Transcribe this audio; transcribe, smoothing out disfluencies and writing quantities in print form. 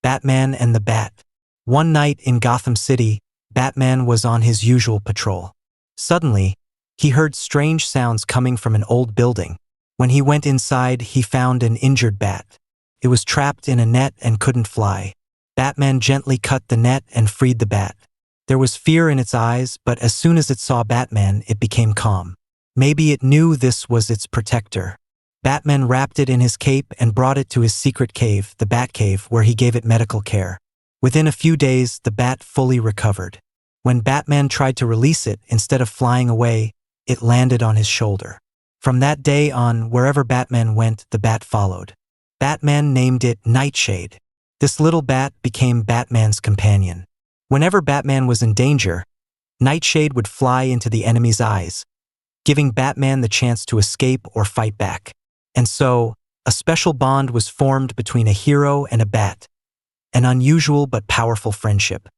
Batman and the Bat. One night in Gotham City, Batman was on his usual patrol. Suddenly, he heard strange sounds coming from an old building. When he went inside, he found an injured bat. It was trapped in a net and couldn't fly. Batman gently cut the net and freed the bat. There was fear in its eyes, but as soon as it saw Batman, it became calm. Maybe it knew this was its protector. Batman wrapped it in his cape and brought it to his secret cave, the Batcave, where he gave it medical care. Within a few days, the bat fully recovered. When Batman tried to release it, instead of flying away, it landed on his shoulder. From that day on, wherever Batman went, the bat followed. Batman named it Nightshade. This little bat became Batman's companion. Whenever Batman was in danger, Nightshade would fly into the enemy's eyes, giving Batman the chance to escape or fight back. And so, a special bond was formed between a hero and a bat, an unusual but powerful friendship.